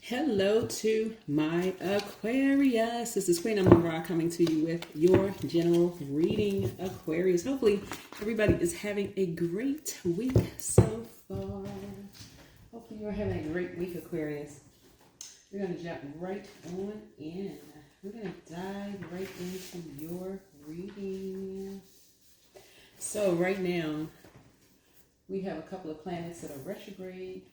Hello to my Aquarius. This is Queen Amun-Ra coming to you with your general reading, Aquarius. Hopefully everybody is having a great week so far. Hopefully you're having a great week, Aquarius. We're going to jump right on in. We're going to dive right into your reading. So right now we have a couple of planets that are retrograde.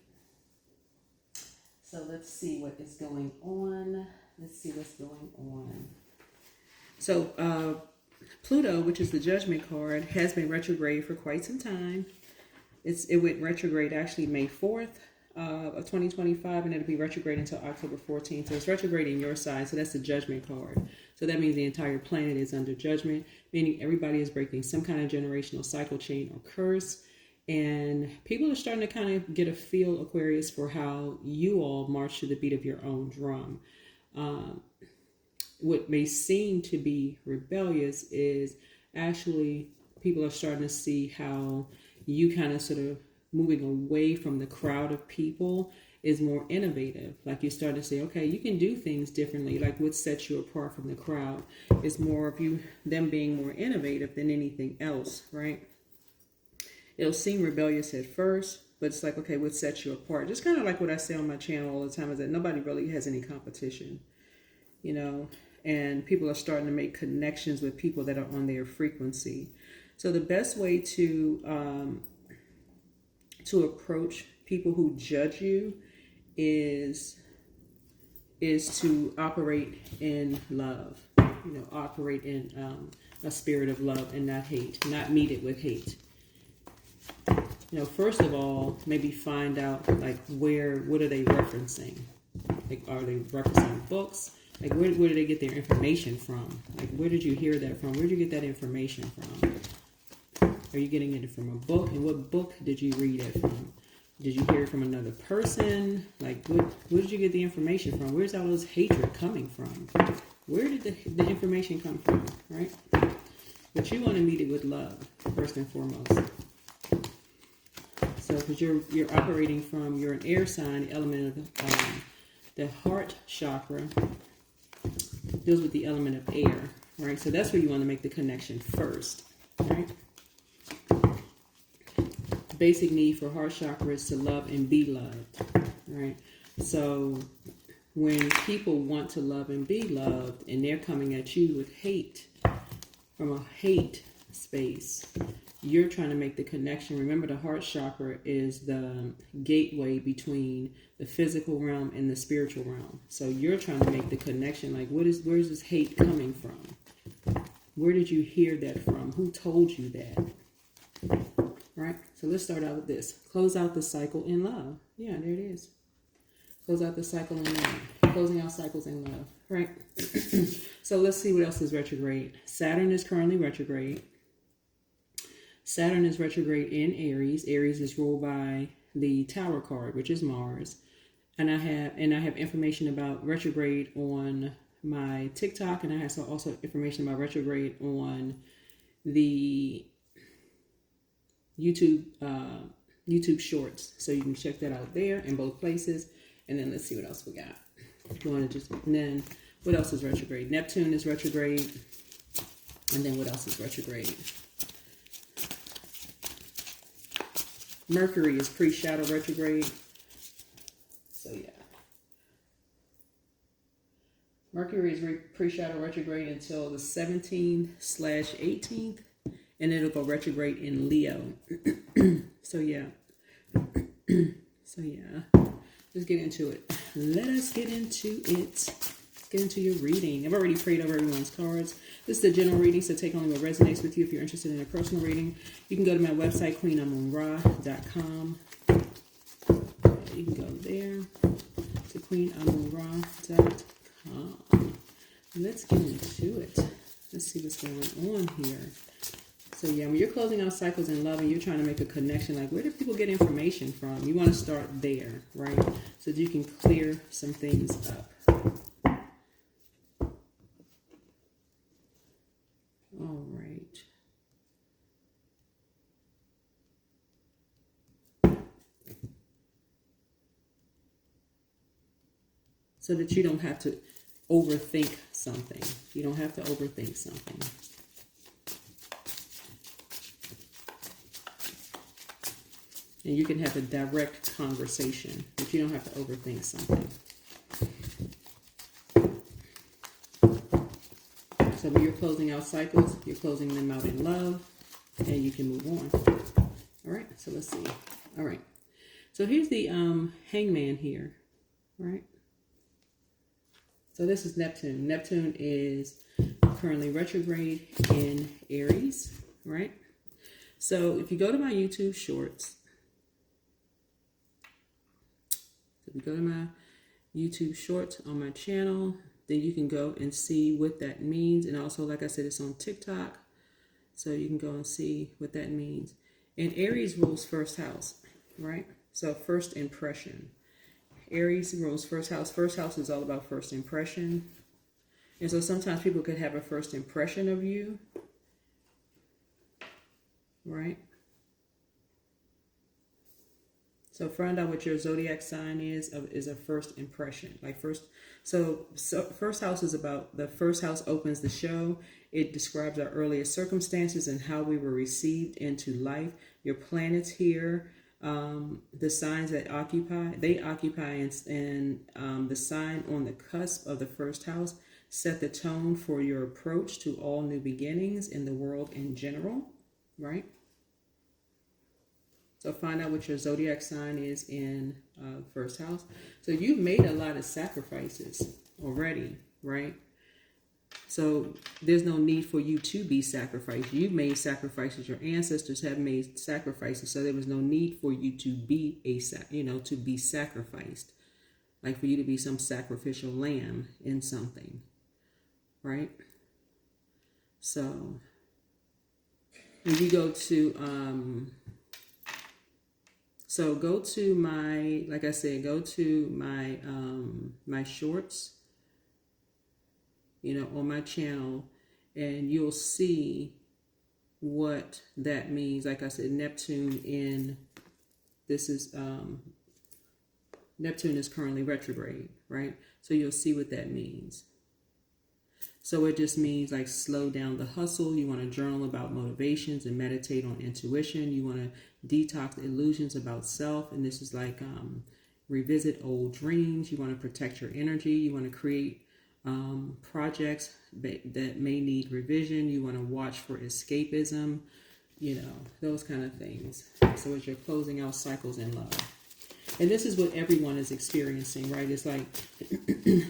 So let's see what is going on. So Pluto, which is the Judgment card, has been retrograde for quite some time. It went retrograde actually May 4th of 2025, and it'll be retrograde until October 14th. So it's retrograde in your sign, so that's the Judgment card. So that means the entire planet is under judgment, meaning everybody is breaking some kind of generational cycle, chain, or curse. And people are starting to kind of get a feel, Aquarius, for how you all march to the beat of your own drum. What may seem to be rebellious is actually people are starting to see how you kind of sort of moving away from the crowd of people is more innovative. Like you start to say, okay, you can do things differently. Like what sets you apart from the crowd is more of them being more innovative than anything else, right? It'll seem rebellious at first, but it's like, okay, what sets you apart? Just kind of like what I say on my channel all the time is that nobody really has any competition, and people are starting to make connections with people that are on their frequency. So the best way to approach people who judge you is to operate in love, operate in a spirit of love and not hate, not meet it with hate. First of all, maybe find out like what are they referencing? Like, are they referencing books? Like, where do they get their information from? Like, where did you hear that from? Where did you get that information from? Are you getting it from a book? And what book did you read it from? Did you hear it from another person? Like, where did you get the information from? Where's all this hatred coming from? Where did the information come from, right? But you want to meet it with love, first and foremost. So, because you're operating from, you're an air sign, the element of the heart chakra deals with the element of air, right? So that's where you want to make the connection first, right? Basic need for heart chakra is to love and be loved, right? So when people want to love and be loved and they're coming at you with hate, from a hate space, you're trying to make the connection. Remember, the heart chakra is the gateway between the physical realm and the spiritual realm. So you're trying to make the connection. Like, where's this hate coming from? Where did you hear that from? Who told you that? Right? So let's start out with this. Close out the cycle in love. Yeah, there it is. Close out the cycle in love. Closing out cycles in love. Right? So let's see what else is retrograde. Saturn is currently retrograde. Saturn is retrograde in Aries. Aries is ruled by the Tower card, which is Mars. And I have information about retrograde on my TikTok, and I have also information about retrograde on the YouTube Shorts. So you can check that out there in both places. And then let's see what else we got. And then what else is retrograde? Neptune is retrograde. And then what else is retrograde? Mercury is pre-shadow retrograde. So yeah. Mercury is pre-shadow retrograde until the 17th/18th. And it'll go retrograde in Leo. So yeah. Let's get into it. Let us get into it. Let's get into your reading. I've already prayed over everyone's cards. This is the general reading, so take only what resonates with you. If you're interested in a personal reading, you can go to my website, queenamunra.com. You can go there to queenamunra.com. Let's get into it. Let's see what's going on here. So yeah, when you're closing out cycles in love and you're trying to make a connection, like where do people get information from? You want to start there, right? So that you can clear some things up. All right. so that you don't have to overthink something. You don't have to overthink something. And you can have a direct conversation, but you don't have to overthink something. So when you're closing out cycles, you're closing them out in love, and you can move on. All right, so let's see. All right, so here's the hangman here, right? So this is Neptune. Neptune is currently retrograde in Aries, right? So if you go to my YouTube shorts, on my channel, then you can go and see what that means. And also, like I said, it's on TikTok, so you can go and see what that means. And Aries rules first house, right? So first impression. Aries rules first house. First house is all about first impression. And so sometimes people could have a first impression of you, right? So find out what your zodiac sign is a first impression. So first house is about, the first house opens the show. It describes our earliest circumstances and how we were received into life. Your planets here, the signs that occupy, and the sign on the cusp of the first house set the tone for your approach to all new beginnings in the world in general, right? So find out what your zodiac sign is in first house. So you've made a lot of sacrifices already, right? So there's no need for you to be sacrificed. You've made sacrifices. Your ancestors have made sacrifices. So there was no need for you to be to be sacrificed, like for you to be some sacrificial lamb in something, right? So when you go to So go to my, like I said, go to my my shorts, on my channel, and you'll see what that means. Like I said, Neptune is currently retrograde, right? So you'll see what that means. So it just means like slow down the hustle. You want to journal about motivations and meditate on intuition. You want to detox illusions about self. And this is like revisit old dreams. You want to protect your energy. You want to create projects that may need revision. You want to watch for escapism, those kind of things. So as you're closing out cycles in love. And this is what everyone is experiencing, right? It's like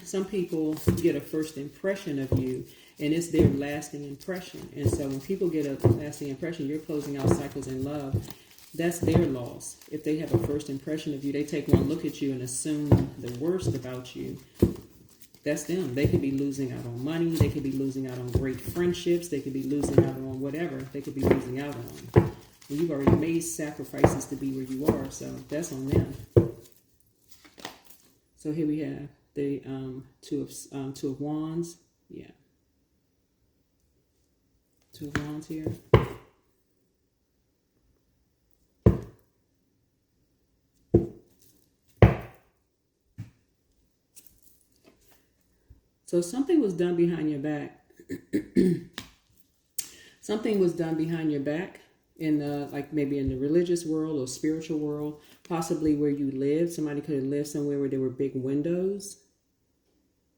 some people get a first impression of you, and it's their lasting impression. And so when people get a lasting impression, you're closing out cycles in love, that's their loss. If they have a first impression of you, they take one look at you and assume the worst about you. That's them. They could be losing out on money. They could be losing out on great friendships. They could be losing out on whatever they could be losing out on. And you've already made sacrifices to be where you are, so that's on them. So here we have the two of Wands. Yeah. Two of Wands here. So something was done behind your back. Something was done behind your back in like maybe in the religious world or spiritual world, possibly where you lived. Somebody could have lived somewhere where there were big windows.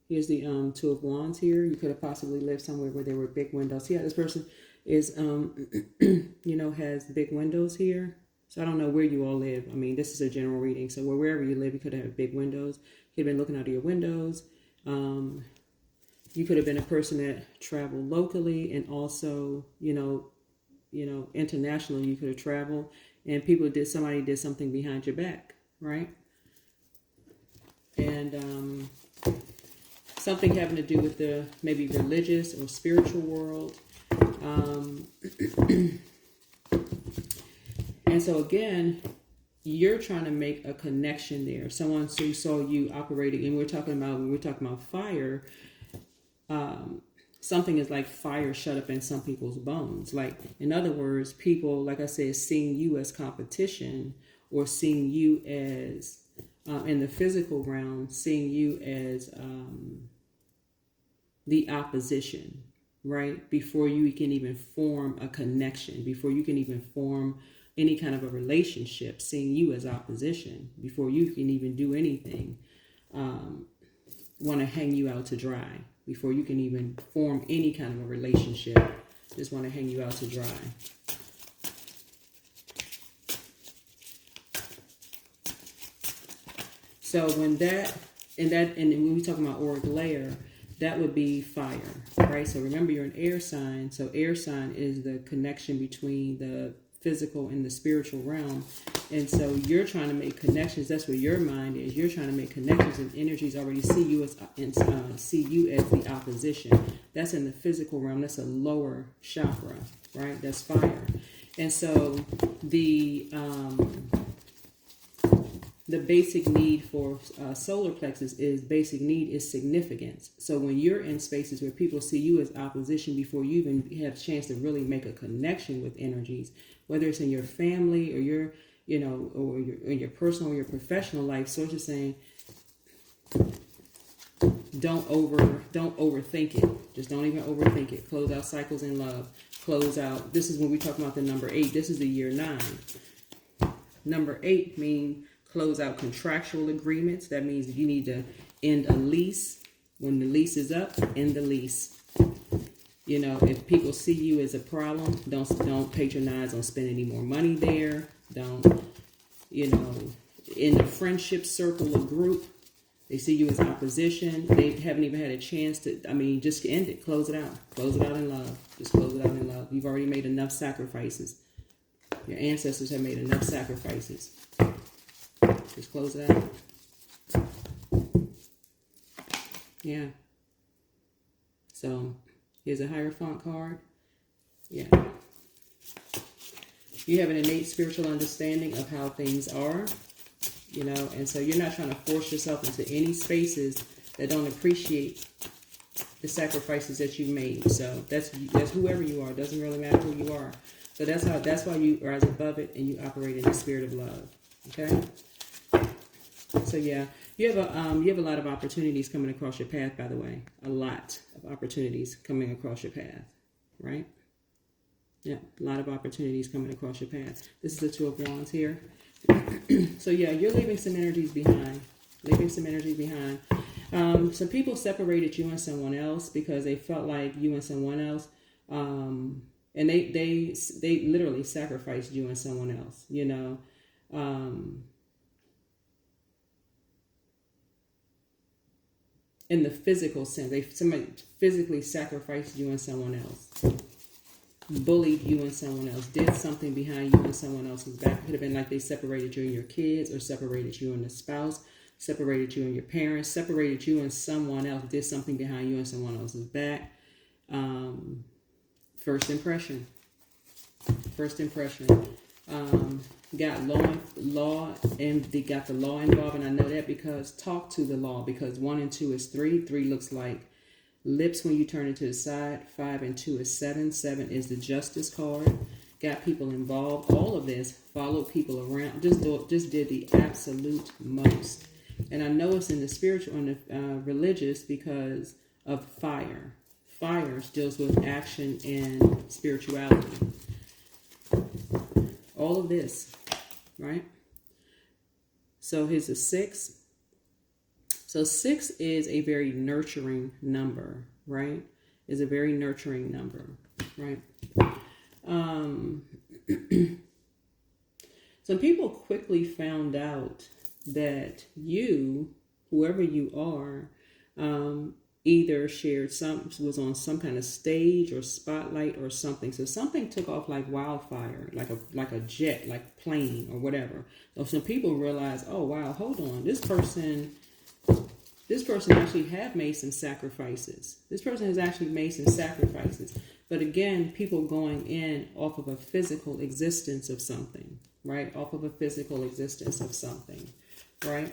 Here's the Two of Wands here. You could have possibly lived somewhere where there were big windows. See how this person is, has big windows here. So I don't know where you all live. I mean, this is a general reading. So wherever you live, you could have big windows. You could have been looking out of your windows. You could have been a person that traveled locally and also, internationally. You could have traveled and somebody did something behind your back, right? And something having to do with the maybe religious or spiritual world. And so again, you're trying to make a connection there. Someone who saw you operating, and when we're talking about fire, something is like fire shut up in some people's bones. Like, in other words, people, like I said, seeing you as competition or seeing you as in the physical realm, seeing you as the opposition, right? Before you can even form a connection, before you can even form any kind of a relationship, seeing you as opposition, before you can even do anything, want to hang you out to dry, before you can even form any kind of a relationship, just want to hang you out to dry. So when when we talk about auric layer, that would be fire, right? So remember, you're an air sign. So air sign is the connection between the physical and the spiritual realm. And so you're trying to make connections. That's where your mind is. You're trying to make connections, and energies already see you as the opposition. That's in the physical realm. That's a lower chakra, right? That's fire. And so the basic need for solar plexus is significance. So when you're in spaces where people see you as opposition before you even have a chance to really make a connection with energies, whether it's in your family or your, or in your personal or your professional life, so it's just saying, don't overthink it. Just don't even overthink it. Close out cycles in love. Close out. This is when we talk about the number 8. This is the year 9. Number 8 means close out contractual agreements. That means if you need to end a lease, when the lease is up, end the lease. If people see you as a problem, don't patronize, don't spend any more money there. Don't, in the friendship circle or group, they see you as opposition. They haven't even had a chance to, just end it. Close it out. Close it out in love. Just close it out in love. You've already made enough sacrifices. Your ancestors have made enough sacrifices. Just close it out. Yeah. So, here's a Hierophant card. Yeah. You have an innate spiritual understanding of how things are, and so you're not trying to force yourself into any spaces that don't appreciate the sacrifices that you've made. So that's whoever you are. It doesn't really matter who you are. So that's why you rise above it and you operate in the spirit of love. Okay? So yeah, you have a lot of opportunities coming across your path, by the way. A lot of opportunities coming across your path, right? Yeah, a lot of opportunities coming across your path. This is the Two of Wands here. So yeah, you're leaving some energies behind. Some people separated you and someone else because they felt like you and someone else, and they literally sacrificed you and someone else, in the physical sense. Somebody physically sacrificed you and someone else. Bullied you and someone else. Did something behind you and someone else's back. It could have been like they separated you and your kids, or separated you and the spouse, separated you and your parents, separated you and someone else. Did something behind you and someone else's back. First impression. Got law, and they got the law involved, and I know that because talk to the law, because 1 and 2 is 3. 3 looks like lips when you turn it to the side. 5 and 2 is 7. 7 is the justice card. Got people involved. All of this, followed people around. Just did the absolute most. And I know it's in the spiritual and the religious because of fire. Fire deals with action and spirituality. All of this, right? So here's a 6. So 6 is a very nurturing number, right? Is a very nurturing number, right? Some people quickly found out that you, whoever you are, either was on some kind of stage or spotlight or something. So something took off like wildfire, like a jet, like plane or whatever. So some people realized, oh wow, hold on, this person actually have made some sacrifices. This person has actually made some sacrifices. But again, people going in off of a physical existence of something, right? Off of a physical existence of something, right?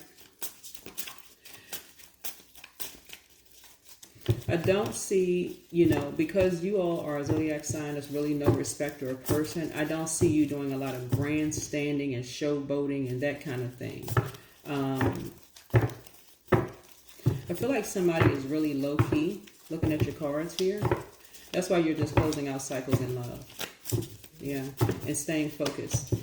I don't see, because you all are a zodiac sign that's really no respecter of person, I don't see you doing a lot of grandstanding and showboating and that kind of thing. I feel like somebody is really low key looking at your cards here. That's why you're just closing out cycles in love. Yeah, and staying focused.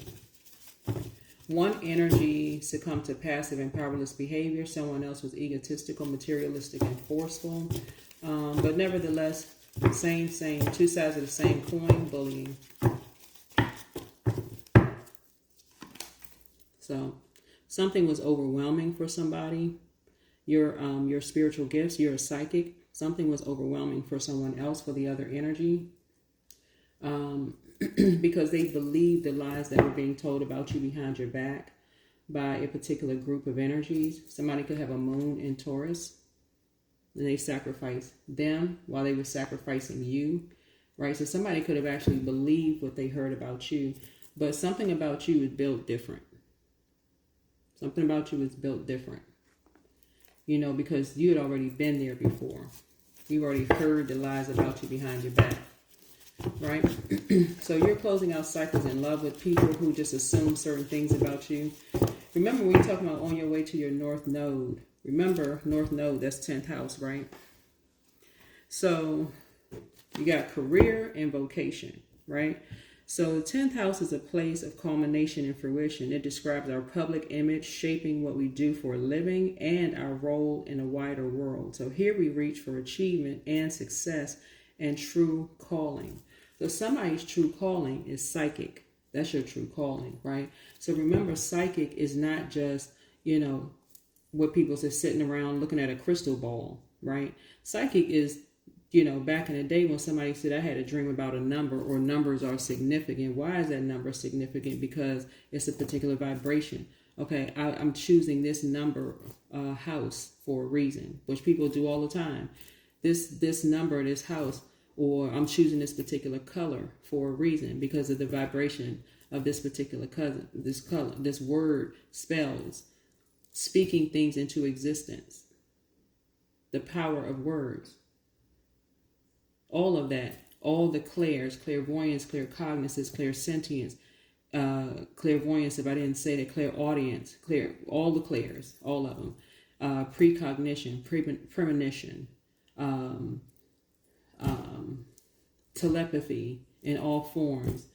One energy succumbed to passive and powerless behavior. Someone else was egotistical, materialistic, and forceful. But nevertheless, same, two sides of the same coin, bullying. So something was overwhelming for somebody. Your spiritual gifts, you're a psychic. Something was overwhelming for someone else, for the other energy. Because they believed the lies that were being told about you behind your back by a particular group of energies. Somebody could have a moon in Taurus, and they sacrificed them while they were sacrificing you, right? So somebody could have actually believed what they heard about you, but something about you is built different. Something about you is built different, you know, because you had already been there before. You've already heard the lies about you behind your back. Right? So you're closing out cycles in love with people who just assume certain things about you. Remember, we're talking about on your way to your North Node. Remember, North Node, that's 10th house, right? So you got career and vocation, right? So the 10th house is a place of culmination and fruition. It describes our public image, shaping what we do for a living and our role in a wider world. So here we reach for achievement and success and true calling. So somebody's true calling is psychic. That's your true calling, right? So remember, psychic is not just, you know, what people say sitting around looking at a crystal ball, right? Psychic is, you know, back in the day when somebody said, I had a dream about a number, or numbers are significant. Why is that number significant? Because it's a particular vibration. Okay, I'm choosing this number house for a reason, which people do all the time. This number, this house, or I'm choosing this particular color for a reason because of the vibration of this particular color. This word spells, speaking things into existence. The power of words. All of that, all the clairs, clairvoyance, claircognizance, clairsentience, clairvoyance, if I didn't say that, clairaudience, all the clairs, all of them, precognition, premonition, telepathy in all forms,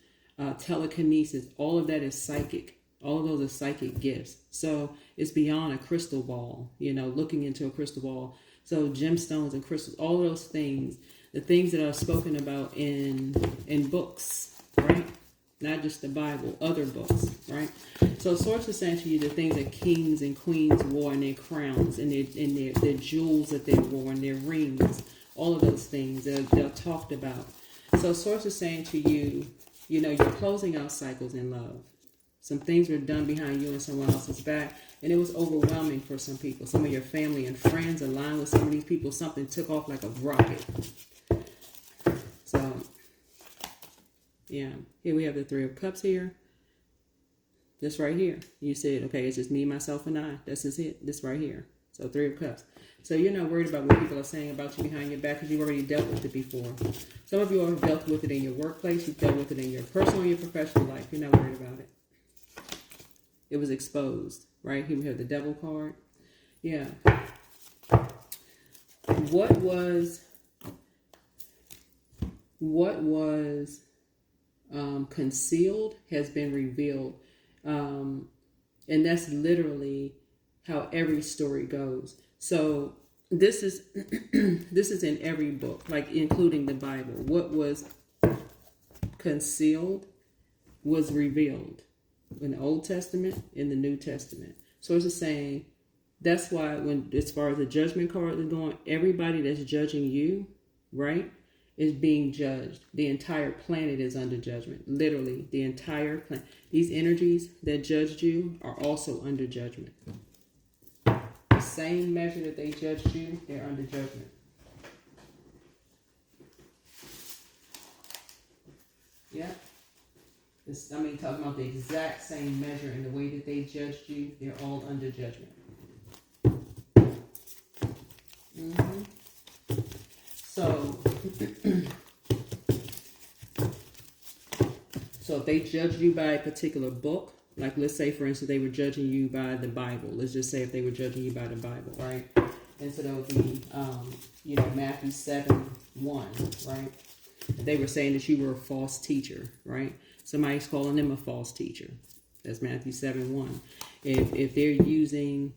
telekinesis, all of that is psychic. All of those are psychic gifts. So it's beyond a crystal ball, you know, looking into a crystal ball. So gemstones and crystals, all those things, the things that are spoken about in books, right? Not just the Bible, other books, right? So Source is saying to you the things that kings and queens wore in their crowns and their jewels that they wore and their rings, all of those things they're talked about. So Source is saying to you, you know, you're closing out cycles in love. Some things were done behind you and someone else's back, and it was overwhelming for some people. Some of your family and friends aligned with some of these people. Something took off like a rocket. So, yeah. Here we have the Three of Cups here. This right here. You said, okay, it's just me, myself, and I. This is it. This right here. So Three of Cups. So you're not worried about what people are saying about you behind your back because you've already dealt with it before. Some of you have dealt with it in your workplace. You've dealt with it in your personal and your professional life. You're not worried about it. It was exposed, right? Here we have the Devil card. Yeah. What was concealed has been revealed. And that's literally how every story goes. So this is this is in every book, like including the Bible. What was concealed was revealed in the Old Testament, in the New Testament. So it's just saying that's why when as far as the Judgment card is going, everybody that's judging you, right, is being judged. The entire planet is under judgment. Literally, the entire planet. These energies that judged you are also under judgment. The same measure that they judged you, they're under judgment. Yeah. Talking about the exact same measure in the way that they judged you, they're all under judgment. Mm-hmm. So if they judged you by a particular book, Like, let's say, for instance, they were judging you by the Bible. Let's just say if they were judging you by the Bible, right? And so that would be, Matthew 7:1, right? They were saying that you were a false teacher, right? Somebody's calling them a false teacher. That's Matthew 7:1. If they're using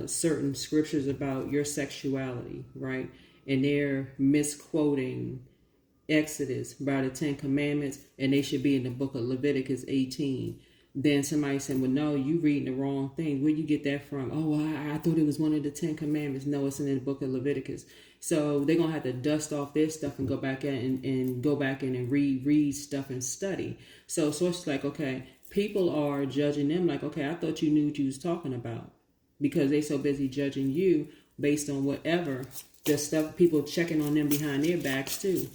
certain scriptures about your sexuality, right? And they're misquoting Exodus by the 10 Commandments, and they should be in the book of Leviticus 18. Then somebody said, well, no, you reading the wrong thing. Where you get that from? Oh, I thought it was one of the 10 Commandments. No, it's in the book of Leviticus. So they're going to have to dust off their stuff and go back in and go back in and read stuff and study. So it's like, okay, people are judging them like, okay, I thought you knew what you was talking about, because they so busy judging you based on whatever. There's stuff, people checking on them behind their backs too.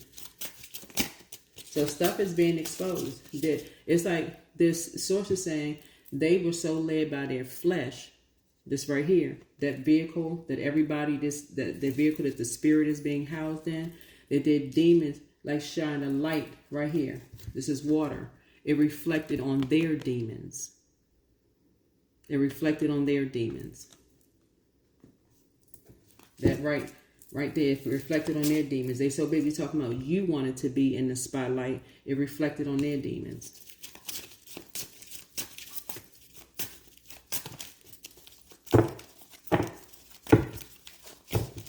So stuff is being exposed. It's like this source is saying they were so led by their flesh. This right here, that vehicle that everybody, the vehicle that the spirit is being housed in, that their demons like shine a light right here. This is water. It reflected on their demons. It reflected on their demons. That right there, it reflected on their demons. They so busy talking about you wanted to be in the spotlight. It reflected on their demons.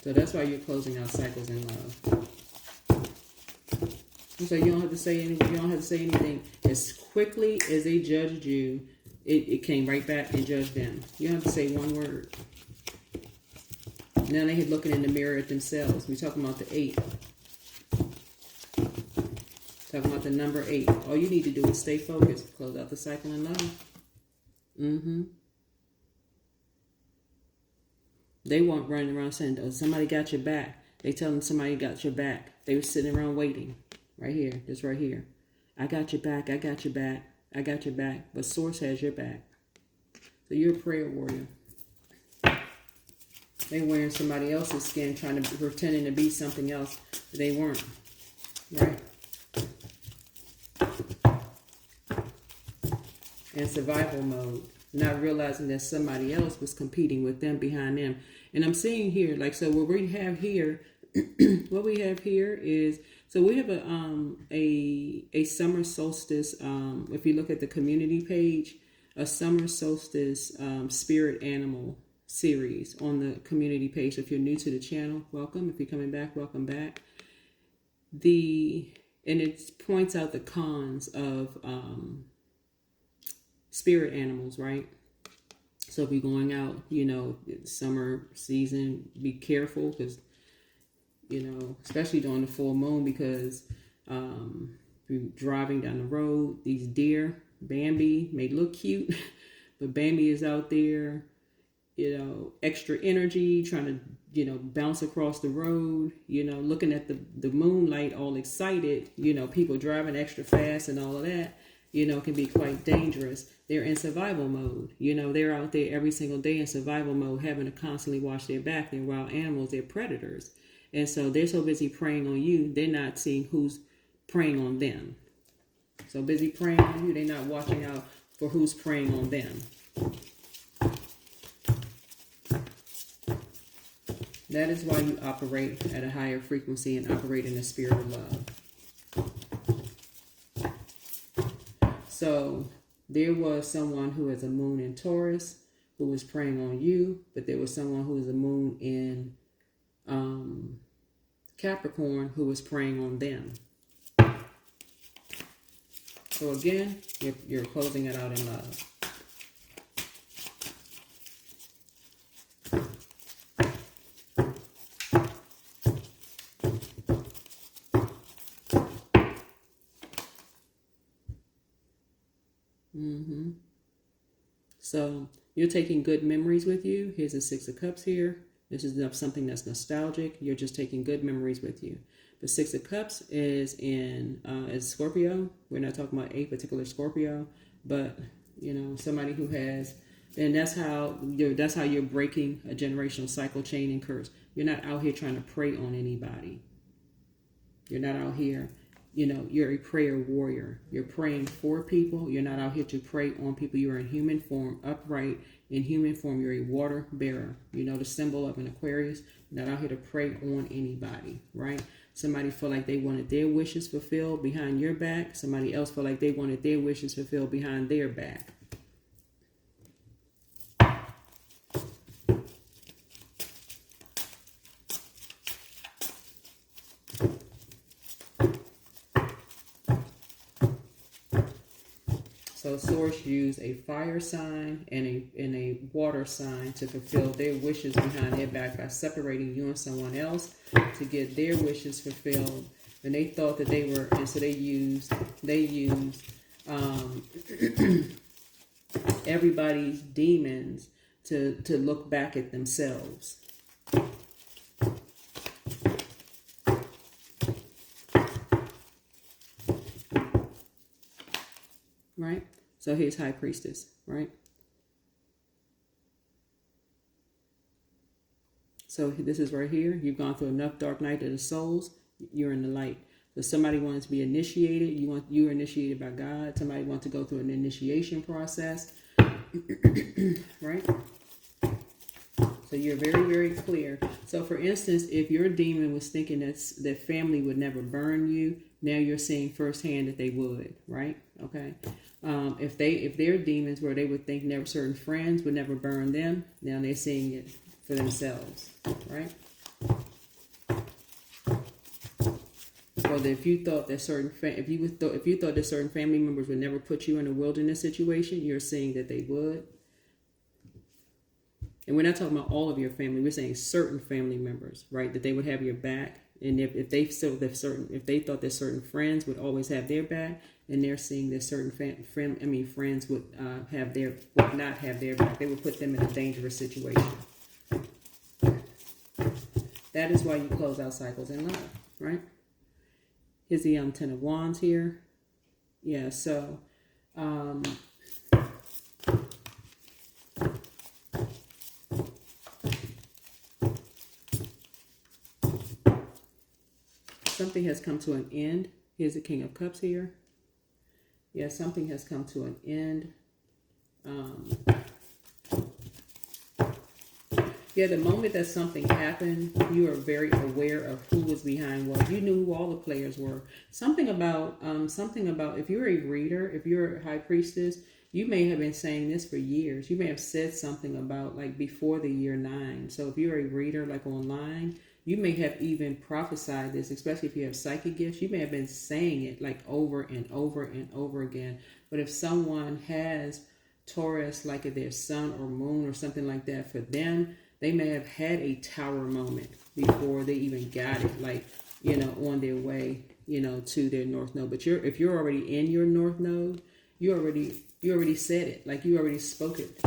So that's why you're closing out cycles in love. So you don't have to say anything. You don't have to say anything. As quickly as they judged you, it came right back and judged them. You don't have to say one word. Now they're looking in the mirror at themselves. We're talking about the 8. Talking about the number 8. All you need to do is stay focused. Close out the cycle in love. They weren't running around saying, oh, somebody got your back. They tell them somebody got your back. They were sitting around waiting. Right here. Just right here. I got your back. I got your back. I got your back. But Source has your back. So you're a prayer warrior. They wearing somebody else's skin, pretending to be something else that they weren't. Right? In survival mode. Not realizing that somebody else was competing with them behind them. And I'm seeing here, like, so what we have here, what we have here is, so we have a summer solstice, if you look at the community page, a summer solstice spirit animal series on the community page. If you're new to the channel, welcome. If you're coming back, welcome back. And it points out the cons of spirit animals, right? So if you're going out, summer season, be careful, because, especially during the full moon, because you're driving down the road, these deer, Bambi may look cute, but Bambi is out there, extra energy, trying to, bounce across the road, looking at the moonlight, all excited, people driving extra fast and all of that, can be quite dangerous. They're in survival mode. They're out there every single day in survival mode, having to constantly watch their back. They're wild animals. They're predators. And so they're so busy preying on you, they're not seeing who's preying on them. So busy preying on you, they're not watching out for who's preying on them. That is why you operate at a higher frequency and operate in the spirit of love. So there was someone who has a moon in Taurus who was preying on you, but there was someone who has a moon in Capricorn who was preying on them. So again, you're closing it out in love. So you're taking good memories with you. Here's a 6 of Cups here. This is something that's nostalgic. You're just taking good memories with you. The 6 of Cups is in is Scorpio. We're not talking about a particular Scorpio, but somebody who has, and that's how you're breaking a generational cycle, chain, and curse. You're not out here trying to prey on anybody. You're not out here you know, you're a prayer warrior. You're praying for people. You're not out here to pray on people. You are in human form, upright in human form. You're a water bearer. You know, the symbol of an Aquarius. You're not out here to pray on anybody, right? Somebody feel like they wanted their wishes fulfilled behind your back. Somebody else feel like they wanted their wishes fulfilled behind their back. So source used a fire sign and a water sign to fulfill their wishes behind their back by separating you and someone else to get their wishes fulfilled. And they thought that they were, and so they used everybody's demons to look back at themselves. Right? So here's High Priestess, right? So this is right here. You've gone through enough dark night of the souls. You're in the light. So somebody wants to be initiated. You're initiated by God. Somebody wants to go through an initiation process. Right? So you're very, very clear. So for instance, if your demon was thinking that family would never burn you, now you're seeing firsthand that they would, right? Okay. If their demons where they would think never certain friends would never burn them, now they're seeing it for themselves, right? Or that if you thought that if you thought that certain family members would never put you in a wilderness situation, you're seeing that they would. And we're not talking about all of your family. We're saying certain family members, right? That they would have your back. And if they thought that certain friends would always have their back, and they're seeing that certain friends would not have their back. They would put them in a dangerous situation. That is why you close out cycles in love, right? Here's the Ten of Wands here. Yeah, so something has come to an end. Here's the King of Cups here. Yeah, something has come to an end. Yeah, the moment that something happened, you are very aware of who was behind what. You knew who all the players were. Something about if you're a reader, if you're a High Priestess, you may have been saying this for years. You may have said something about like before the year 9. So if you're a reader like online, you may have even prophesied this, especially if you have psychic gifts. You may have been saying it like over and over and over again. But if someone has Taurus, like if their sun or moon or something like that, for them, they may have had a tower moment before they even got it, like, you know, on their way, you know, to their north node. But if you're already in your north node, you already said it, like you already spoke it.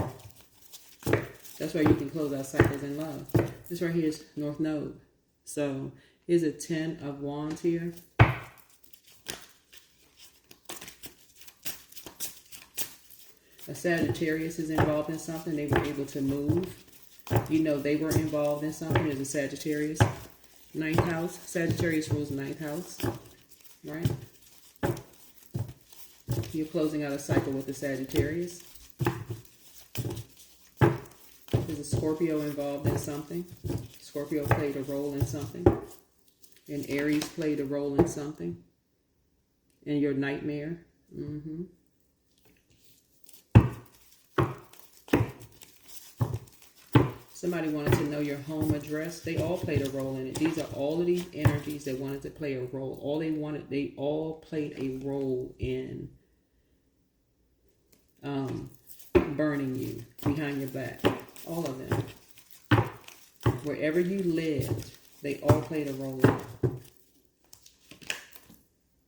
That's why you can close out cycles in love. This right here is north node. So here's a 10 of Wands here. A Sagittarius is involved in something. They were able to move. You know they were involved in something. There's a Sagittarius. 9th house. Sagittarius rules 9th house. Right? You're closing out a cycle with the Sagittarius. There's a Scorpio involved in something. Scorpio played a role in something. And Aries played a role in something. In your nightmare. Somebody wanted to know your home address. They all played a role in it. These are all of these energies that wanted to play a role. They all played a role in burning you behind your back. All of them. Wherever you lived, they all played a role in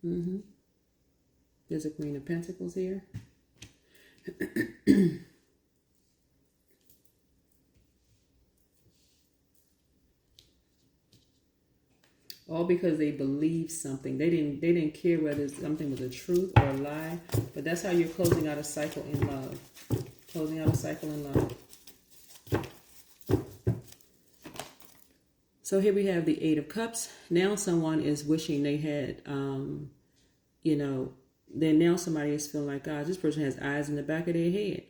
it. There's a Queen of Pentacles here. All because they believed something. They didn't care whether something was a truth or a lie. But that's how you're closing out a cycle in love. Closing out a cycle in love. So here we have the 8 of Cups. Now someone is wishing they had you know, then now somebody is feeling like, God, this person has eyes in the back of their head.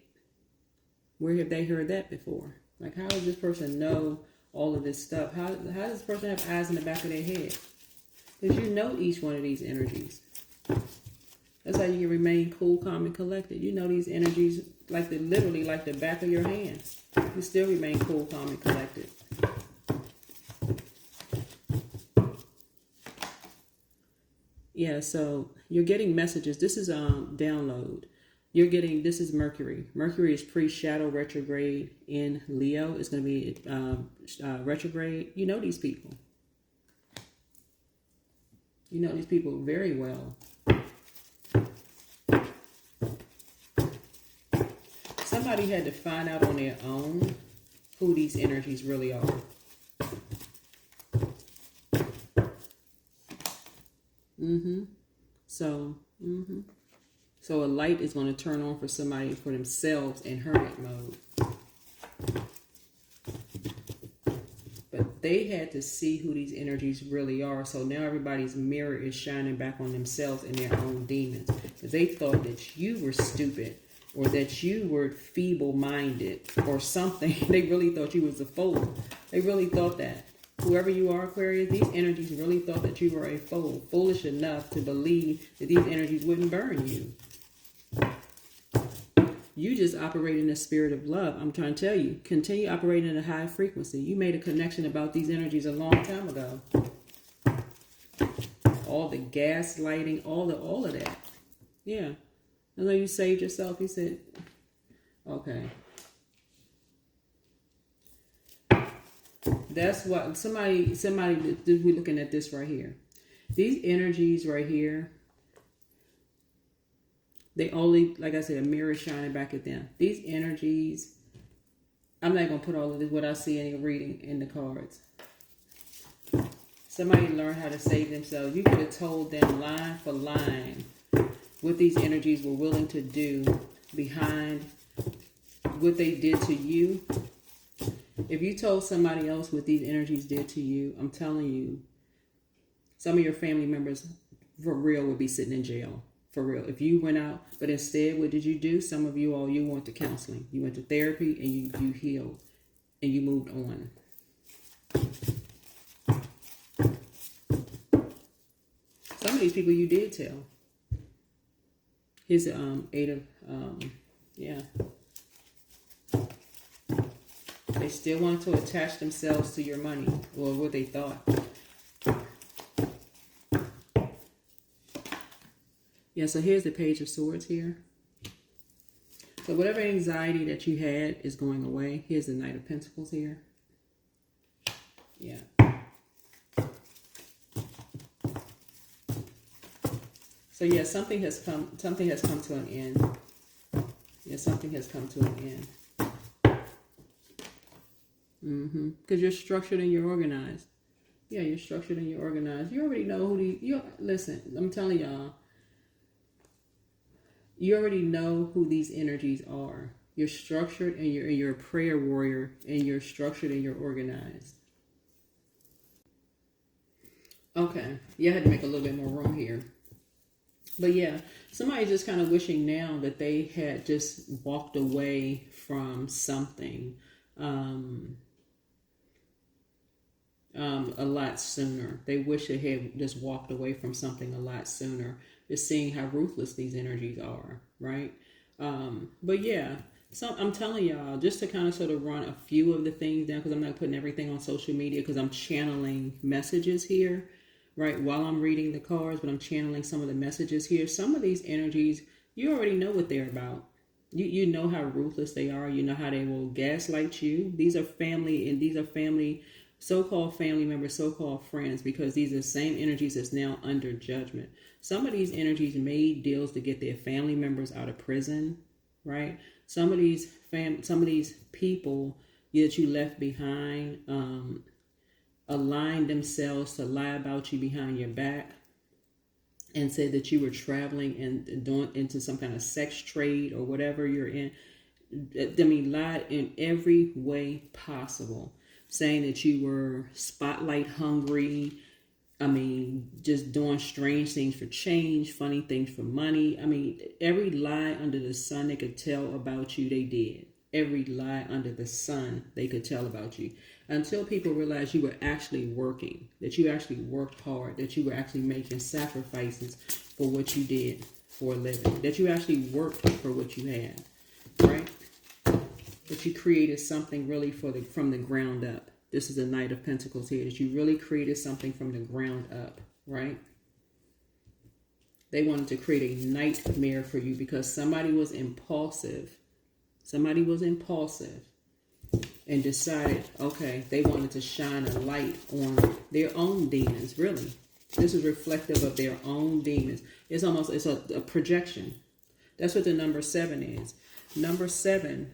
Where have they heard that before? Like, how does this person know all of this stuff? How does this person have eyes in the back of their head? Because you know each one of these energies. That's how you can remain cool, calm, and collected. You know these energies literally like the back of your hand. You still remain cool, calm, and collected. Yeah, so you're getting messages. This is download. This is Mercury. Mercury is pre-shadow retrograde in Leo. It's going to be retrograde. You know these people. You know these people very well. Somebody had to find out on their own who these energies really are. So a light is going to turn on for somebody, for themselves, in hermit mode. But they had to see who these energies really are. So now everybody's mirror is shining back on themselves and their own demons. Because they thought that you were stupid, or that you were feeble-minded or something. They really thought you was a fool. They really thought that. Whoever you are, Aquarius, these energies really thought that you were a fool. Foolish enough to believe that these energies wouldn't burn you. You just operate in the spirit of love. I'm trying to tell you, continue operating at a high frequency. You made a connection about these energies a long time ago. All the gaslighting, all of that. Yeah. And then you saved yourself. You said, okay. That's what somebody, we're looking at this right here. These energies right here, they only, like I said, a mirror shining back at them. These energies, I'm not going to put all of this, what I see in your reading, in the cards. Somebody learned how to save themselves. You could have told them line for line what these energies were willing to do behind what they did to you. If you told somebody else what these energies did to you, I'm telling you, some of your family members for real would be sitting in jail. For real. If you went out, but instead, what did you do? Some of you you went to counseling. You went to therapy and you healed and you moved on. Some of these people you did tell. Here's the eight of, yeah. They still want to attach themselves to your money, or what they thought. Yeah, so here's the Page of Swords here. So whatever anxiety that you had is going away. Here's the Knight of Pentacles here. Yeah. So yeah, something has come to an end. Yeah, something has come to an end. Because you're structured and you're organized. Yeah, you're structured and you're organized. You already know listen, I'm telling y'all, you already know who these energies are. You're structured and you're a prayer warrior, and you're structured and you're organized. Okay. Yeah, I had to make a little bit more room here. But yeah, somebody's just kind of wishing now that they had just walked away from something a lot sooner. They wish they had just walked away from something a lot sooner. Just seeing how ruthless these energies are, right? But yeah, so I'm telling y'all, just to kind of sort of run a few of the things down, because I'm not putting everything on social media, because I'm channeling messages here, right, while I'm reading the cards, but I'm channeling some of the messages here. Some of these energies, you already know what they're about. You know how ruthless they are. You know how they will gaslight you. These are family, and these are family, so-called family members, so-called friends, because these are the same energies that's now under judgment. Some of these energies made deals to get their family members out of prison, right? Some of these people that you left behind aligned themselves to lie about you behind your back and said that you were traveling and doing into some kind of sex trade or whatever you're in. I mean, lied in every way possible, saying that you were spotlight hungry, I mean, just doing strange things for change, funny things for money. I mean, every lie under the sun they could tell about you, they did. Every lie under the sun they could tell about you. Until people realized you were actually working, that you actually worked hard, that you were actually making sacrifices for what you did for a living, that you actually worked for what you had, right? That you created something really from the ground up. This is the Knight of Pentacles here, that you really created something from the ground up, right? They wanted to create a nightmare for you because somebody was impulsive. Somebody was impulsive and decided, okay, they wanted to shine a light on their own demons, really. This is reflective of their own demons. It's a projection. That's what the number 7 is. Number 7,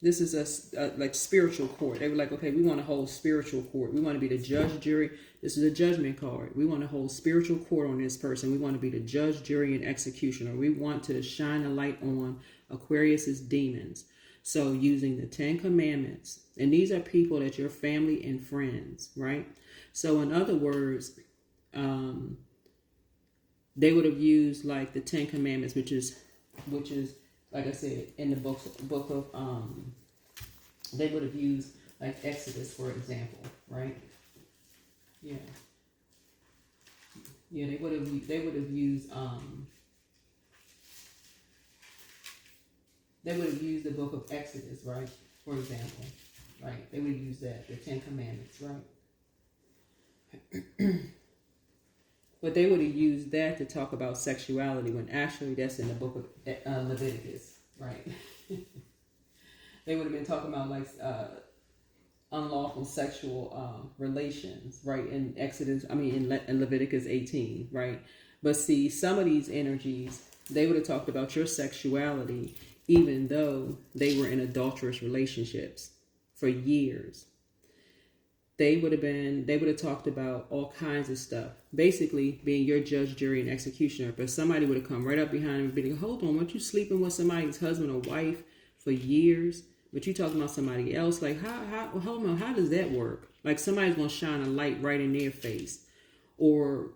this is a like spiritual court. They were like, okay, we want to hold spiritual court. We want to be the judge, jury. This is a judgment card. We want to hold spiritual court on this person. We want to be the judge, jury, and executioner. We want to shine a light on Aquarius's demons. So using the 10 commandments, and these are people that your family and friends, right? So in other words, they would have used like the 10 commandments, which is like I said in the book of they would have used like Exodus, for example, right? Yeah, they would have used the book of Exodus, right? For example, right? They would use that, the 10 commandments, right? But they would have used that to talk about sexuality when actually that's in the book of Leviticus, right? They would have been talking about like unlawful sexual relations, right? In Leviticus 18, right? But see, some of these energies, they would have talked about your sexuality even though they were in adulterous relationships for years. They would have talked about all kinds of stuff. Basically, being your judge, jury, and executioner. But somebody would have come right up behind him and be like, hold on, weren't you sleeping with somebody's husband or wife for years? But you talking about somebody else? Like, hold on, how does that work? Like somebody's going to shine a light right in their face. Or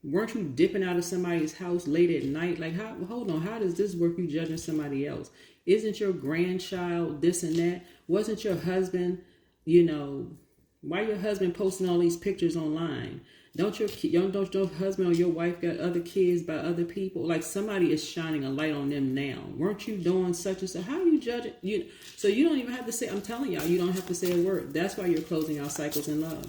weren't you dipping out of somebody's house late at night? Like, hold on, how does this work, you judging somebody else? Isn't your grandchild this and that? Wasn't your husband, why your husband posting all these pictures online? Don't your husband or your wife got other kids by other people? Like somebody is shining a light on them now. Weren't you doing such and such? How are you judging? So you don't even have to say, I'm telling y'all, you don't have to say a word. That's why you're closing out cycles in love.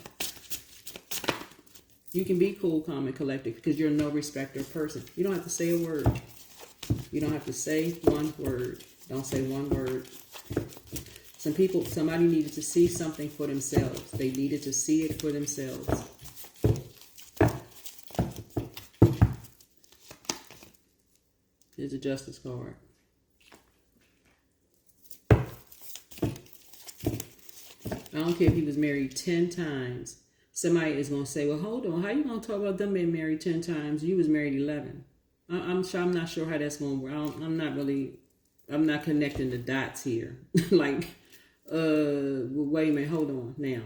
You can be cool, calm, and collected because you're no respecter of person. You don't have to say a word. You don't have to say one word. Don't say one word. Somebody needed to see something for themselves. They needed to see it for themselves. Here's a justice card. I don't care if he was married 10 times. Somebody is going to say, well, hold on. How you going to talk about them being married 10 times? You was married 11. I'm not sure how that's going to work. I'm not connecting the dots here. Like, wait a minute, hold on now.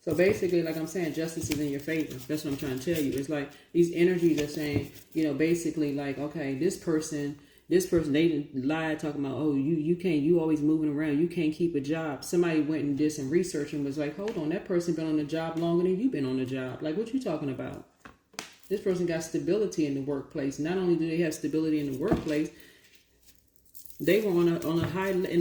So basically, like I'm saying, justice is in your favor. That's what I'm trying to tell you. It's like these energies are saying, basically like, okay, this person, they didn't lie talking about, oh, you always moving around. You can't keep a job. Somebody went and did some research and was like, hold on, that person been on the job longer than you've been on the job. Like, what you talking about? This person got stability in the workplace. Not only do they have stability in the workplace, they were in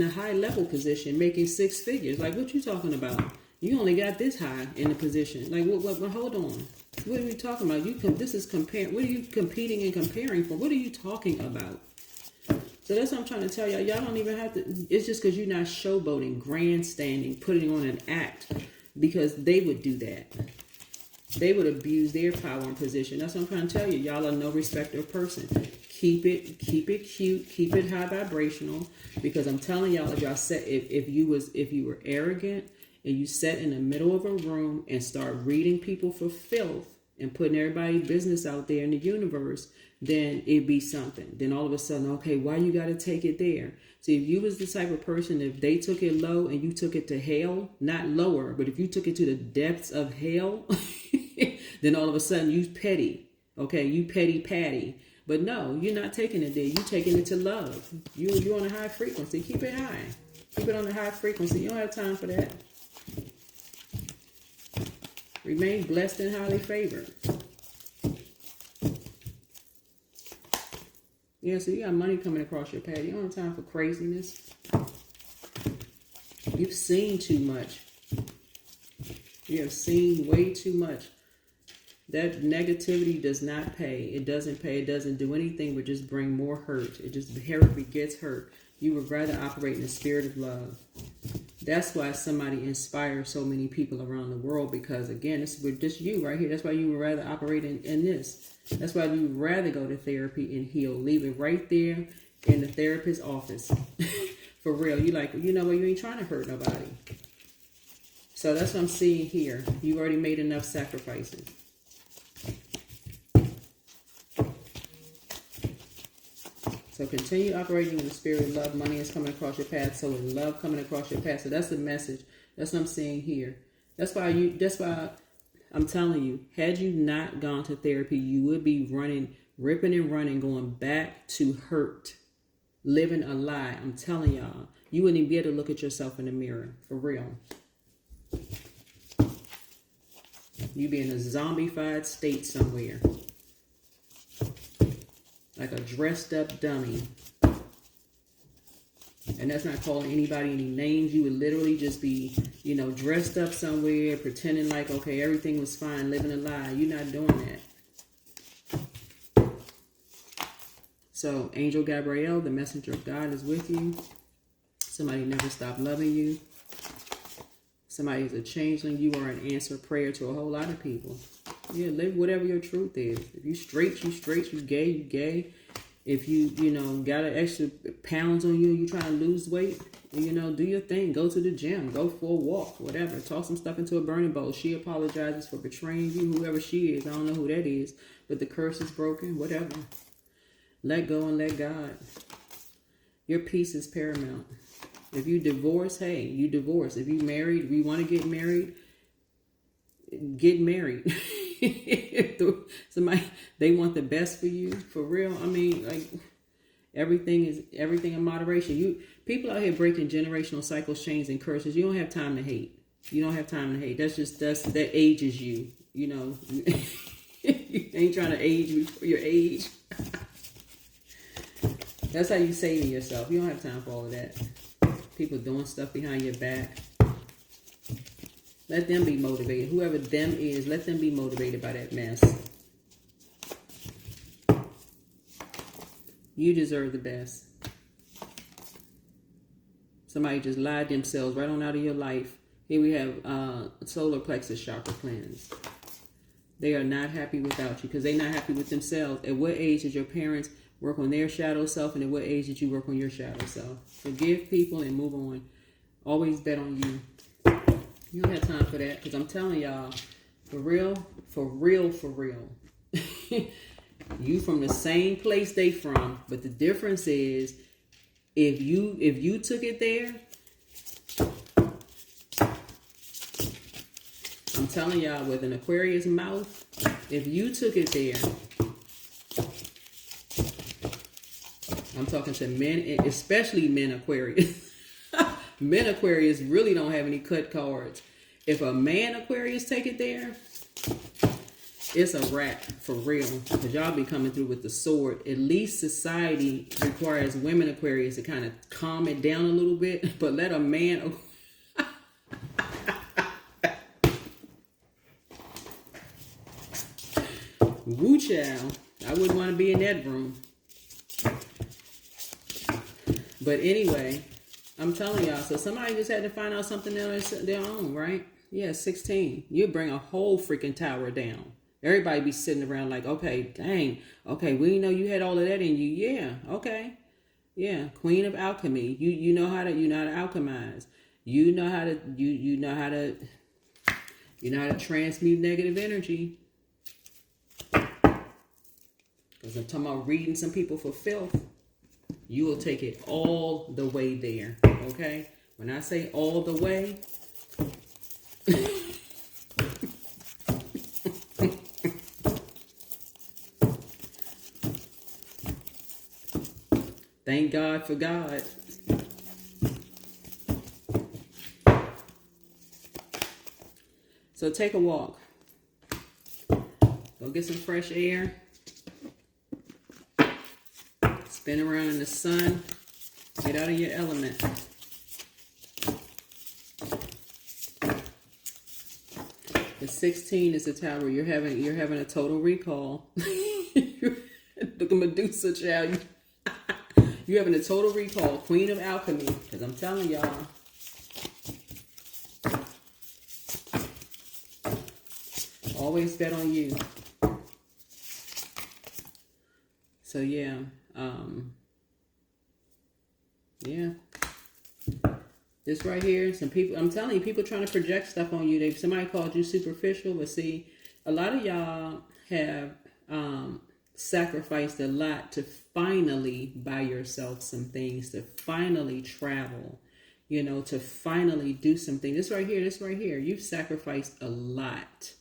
a high level position, making 6 figures. Like, what you talking about? You only got this high in the position. Like, what hold on. What are you talking about? This is comparing. What are you competing and comparing for? What are you talking about? So that's what I'm trying to tell y'all. Y'all don't even have to. It's just because you're not showboating, grandstanding, putting on an act, because they would do that. They would abuse their power and position. That's what I'm trying to tell you. Y'all are no respecter of person. Keep it cute. Keep it high vibrational. Because I'm telling y'all, if you were arrogant and you sat in the middle of a room and start reading people for filth and putting everybody's business out there in the universe, then it'd be something. Then all of a sudden, okay, why you got to take it there? See, if you was the type of person, if they took it low and you took it to hell, not lower, but if you took it to the depths of hell, then all of a sudden you petty. Okay, you petty patty. But no, you're not taking it there. You're taking it to love. You're on a high frequency. Keep it high. Keep it on a high frequency. You don't have time for that. Remain blessed and highly favored. Yeah, so you got money coming across your path. You don't have time for craziness. You've seen too much. You have seen way too much. That negativity does not pay. It doesn't pay. It doesn't do anything but just bring more hurt. It just hurt begets hurt. You would rather operate in the spirit of love. That's why somebody inspires so many people around the world, because again, it's with just you right here. That's why you would rather operate in this. That's why you would rather go to therapy and heal. Leave it right there in the therapist's office. For real. You like, you know what, you ain't trying to hurt nobody. So that's what I'm seeing here. You've already made enough sacrifices. So continue operating in the spirit of love. Money is coming across your path. So is love coming across your path. So that's the message. That's what I'm seeing here. That's why I'm telling you, had you not gone to therapy, you would be running, ripping and running, going back to hurt, living a lie. I'm telling y'all, you wouldn't even be able to look at yourself in the mirror. For real. You'd be in a zombified state somewhere. Like a dressed up dummy. And that's not calling anybody any names. You would literally just be, dressed up somewhere, pretending like, okay, everything was fine, living a lie. You're not doing that. So, Angel Gabrielle, the messenger of God, is with you. Somebody never stopped loving you. Somebody is a changeling. You are an answered prayer to a whole lot of people. Yeah, live whatever your truth is. If you straight, you straight. You gay, you gay. If you, got an extra pounds on you, you trying to lose weight, do your thing. Go to the gym. Go for a walk, whatever. Toss some stuff into a burning bowl. She apologizes for betraying you, whoever she is. I don't know who that is, but the curse is broken, whatever. Let go and let God. Your peace is paramount. If you divorce, hey, you divorce. If you married, if you want to get married, get married. Somebody, they want the best for you, for real. I mean, like, everything in moderation. People out here breaking generational cycles, chains, and curses. You don't have time to hate. You don't have time to hate. That ages you. You ain't trying to age before your age. That's how you saving yourself. You don't have time for all of that. People doing stuff behind your back. Let them be motivated. Whoever them is, let them be motivated by that mess. You deserve the best. Somebody just lied themselves right on out of your life. Here we have solar plexus chakra cleanse. They are not happy without you because they're not happy with themselves. At what age did your parents work on their shadow self, and at what age did you work on your shadow self? Forgive people and move on. Always bet on you. You don't have time for that, because I'm telling y'all, for real. You from the same place they from, but the difference is, if you took it there, I'm telling y'all, with an Aquarius mouth, if you took it there, I'm talking to men, especially men Aquarius. Men Aquarius really don't have any cut cards. If a man Aquarius take it there, it's a wrap for real. Because y'all be coming through with the sword. At least society requires women Aquarius to kind of calm it down a little bit. But let a man... Woo child. I wouldn't want to be in that room. But anyway, I'm telling y'all, so somebody just had to find out something on their own, right? Yeah, 16. You bring a whole freaking tower down. Everybody be sitting around like, okay, dang, okay, we didn't know you had all of that in you. Yeah, okay. Yeah, Queen of Alchemy. You know how to alchemize. You know how to transmute negative energy. Because I'm talking about reading some people for filth. You will take it all the way there. Okay? When I say all the way, thank God for God. So take a walk. Go get some fresh air. Spin around in the sun. Get out of your element. The 16 is the tower. You're having a total recall. Look at Medusa, child. You're having a total recall. Queen of Alchemy. Because I'm telling y'all. Always bet on you. So yeah. Yeah. This right here, some people, I'm telling you, people trying to project stuff on you. Somebody called you superficial, but see, a lot of y'all have sacrificed a lot to finally buy yourself some things, to finally travel, you know, to finally do something. This right here, you've sacrificed a lot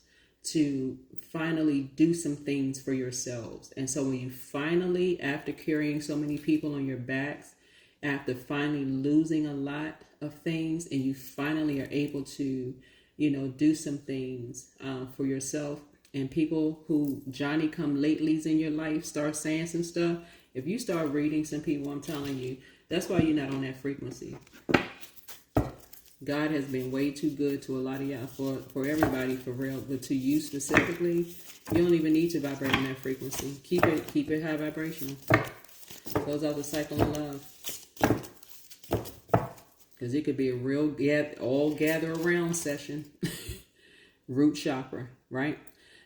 to finally do some things for yourselves. And so when you finally, after carrying so many people on your backs, after finally losing a lot of things, and you finally are able to, you know, do some things for yourself, and people who Johnny come latelys in your life start saying some stuff, if you start reading some people, I'm telling you, that's why you're not on that frequency. God has been way too good to a lot of y'all, for everybody, for real, but to you specifically, you don't even need to vibrate on that frequency. Keep it high vibrational. Close out the cycle of love. Because it could be a real all gather around session. Root chakra, right?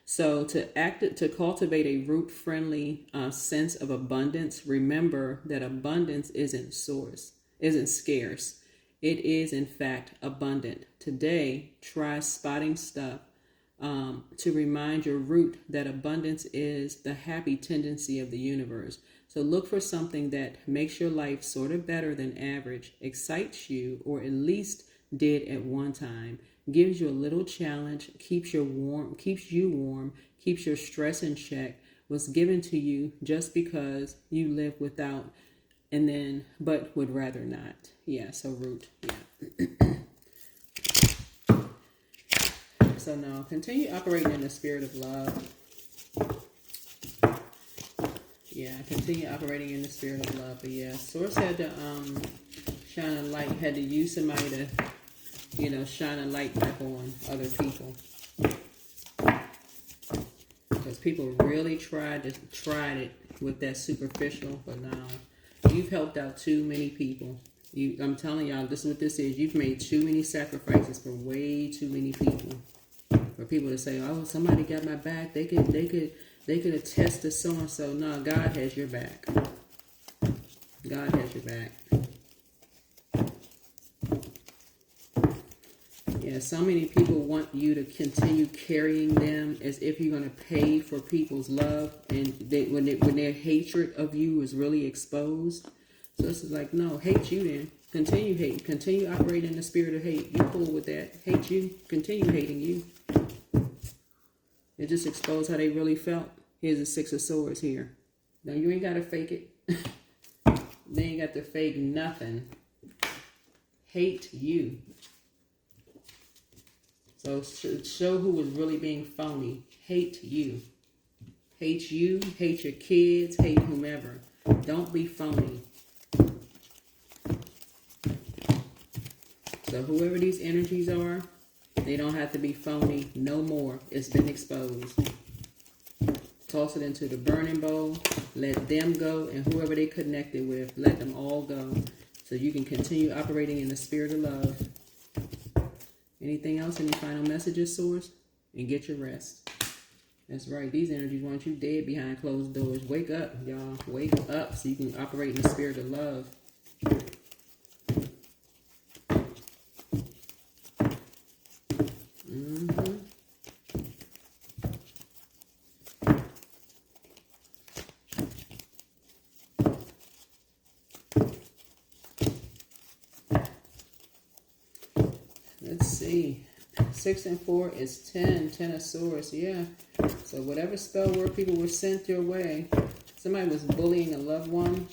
So to cultivate a root friendly sense of abundance, remember that abundance isn't scarce. It is in fact abundant. Today, try spotting stuff to remind your root that abundance is the happy tendency of the universe. So look for something that makes your life sort of better than average, excites you, or at least did at one time, gives you a little challenge, keeps you warm, keeps your stress in check, was given to you just because you live without, but would rather not. Yeah, so root. Yeah. So now, continue operating in the spirit of love. Yeah, continue operating in the spirit of love. But yeah, Source had to shine a light, had to use somebody to, you know, shine a light back on other people. Because people really tried it with that superficial, but now you've helped out too many people. I'm telling y'all, this is what this is. You've made too many sacrifices for way too many people. For people to say, oh, somebody got my back, they could attest to so and so. No, God has your back. God has your back. Yeah, so many people want you to continue carrying them as if you're going to pay for people's love, and when their hatred of you is really exposed. So this is like, no, hate you then. Continue hating. Continue operating in the spirit of hate. You cool with that. Hate you. Continue hating you. It just exposed how they really felt. Here's the Six of Swords here. Now, you ain't got to fake it. They ain't got to fake nothing. Hate you. So show who was really being phony. Hate you. Hate you. Hate your kids. Hate whomever. Don't be phony. So whoever these energies are, they don't have to be phony no more. It's been exposed. Toss it into the burning bowl. Let them go, and whoever they connected with, let them all go. So you can continue operating in the spirit of love. Anything else? Any final messages, Source? And get your rest. That's right. These energies want you dead behind closed doors. Wake up, y'all. Wake up so you can operate in the spirit of love. see. 6 and 4 is 10. 10 of Swords. Yeah. So whatever spell word people were sent your way, somebody was bullying a loved one,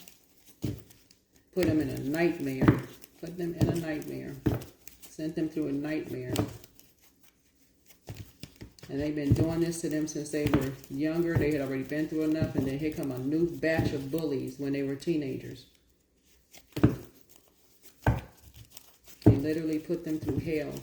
put them in a nightmare. Put them in a nightmare. Sent them through a nightmare. And they've been doing this to them since they were younger. They had already been through enough. And then here come a new batch of bullies when they were teenagers. They literally put them through hell.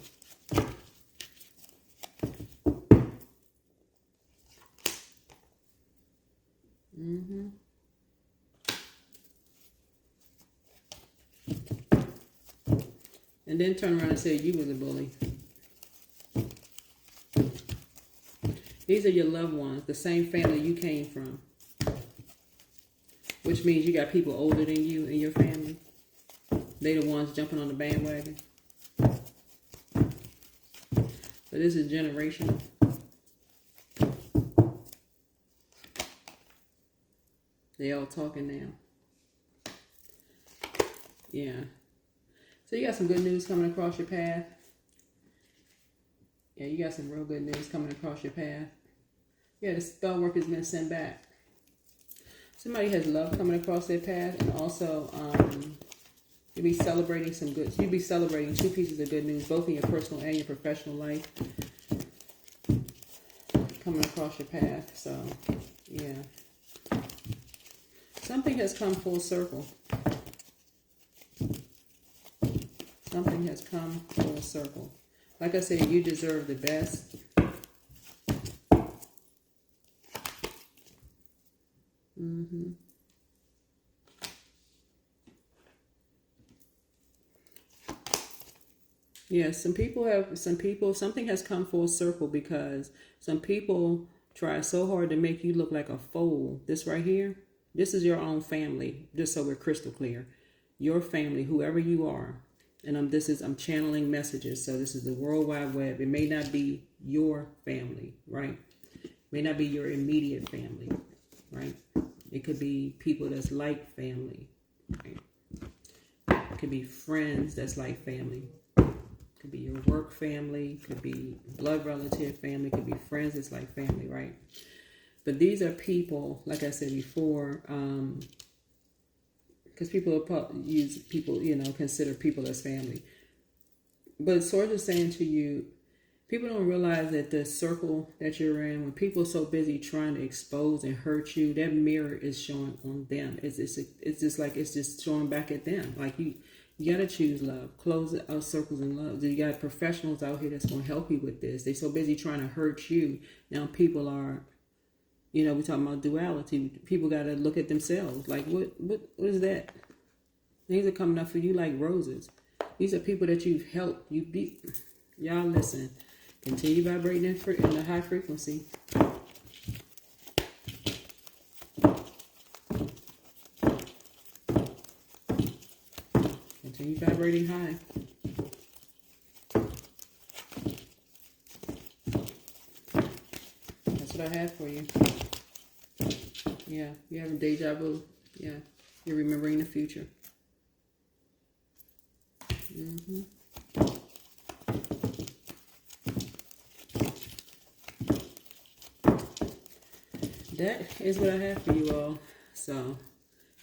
And then turn around and say you was a bully. These are your loved ones, the same family you came from. Which means you got people older than you in your family. They the ones jumping on the bandwagon. But this is generational. They all talking now. Yeah. So you got some good news coming across your path. Yeah, you got some real good news coming across your path. Yeah, the spell work has been sent back. Somebody has love coming across their path, and also you'll be celebrating some good. You'll be celebrating 2 pieces of good news, both in your personal and your professional life, coming across your path. So, yeah, something has come full circle. Something has come full circle. Like I said, you deserve the best. Yeah, something has come full circle because some people try so hard to make you look like a fool. This right here, this is your own family, just so we're crystal clear. Your family, whoever you are. And I'm channeling messages. So this is the World Wide Web. It may not be your family, right? It may not be your immediate family, right? It could be people that's like family, right? It could be friends that's like family. It could be your work family. It could be blood relative family. It could be friends that's like family, right? But these are people, like I said before, because people consider people as family. But Swords is saying to you, people don't realize that the circle that you're in, when people are so busy trying to expose and hurt you, that mirror is showing on them. It's just showing back at them. Like you got to choose love. Close out circles in love. You got professionals out here that's going to help you with this. They're so busy trying to hurt you. Now people are, we're talking about duality. People got to look at themselves. Like, what is that? Things are coming up for you like roses. These are people that you've helped. Y'all listen. Continue vibrating in the high frequency. Continue vibrating high. That's what I have for you. Yeah, you're having deja vu. Yeah, you're remembering the future. That is what I have for you all. So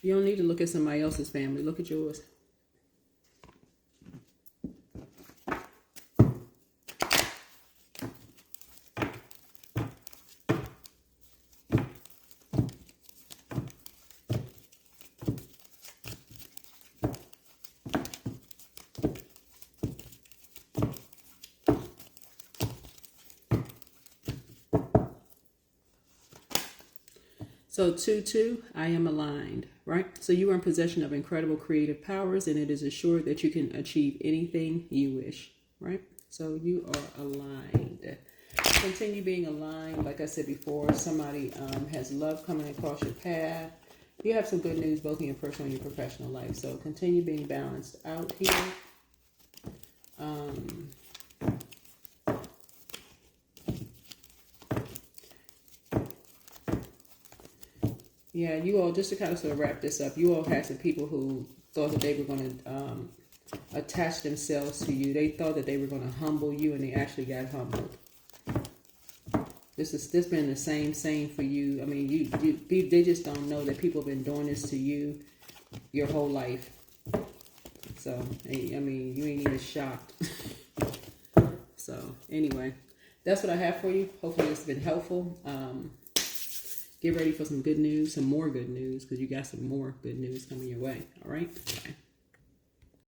you don't need to look at somebody else's family. Look at yours. So 2-2, I am aligned, right? So you are in possession of incredible creative powers, and it is assured that you can achieve anything you wish, right? So you are aligned. Continue being aligned. Like I said before, somebody has love coming across your path. You have some good news both in your personal and your professional life. So continue being balanced out here. Yeah, you all, just to kind of sort of wrap this up, you all had some people who thought that they were going to attached themselves to you. They thought that they were going to humble you, and they actually got humbled. This been the same for you. I mean, they just don't know that people have been doing this to you your whole life. So, I mean, you ain't even shocked. So, anyway, that's what I have for you. Hopefully it's been helpful. Get ready for some good news, some more good news, because you got some more good news coming your way. All right? Bye.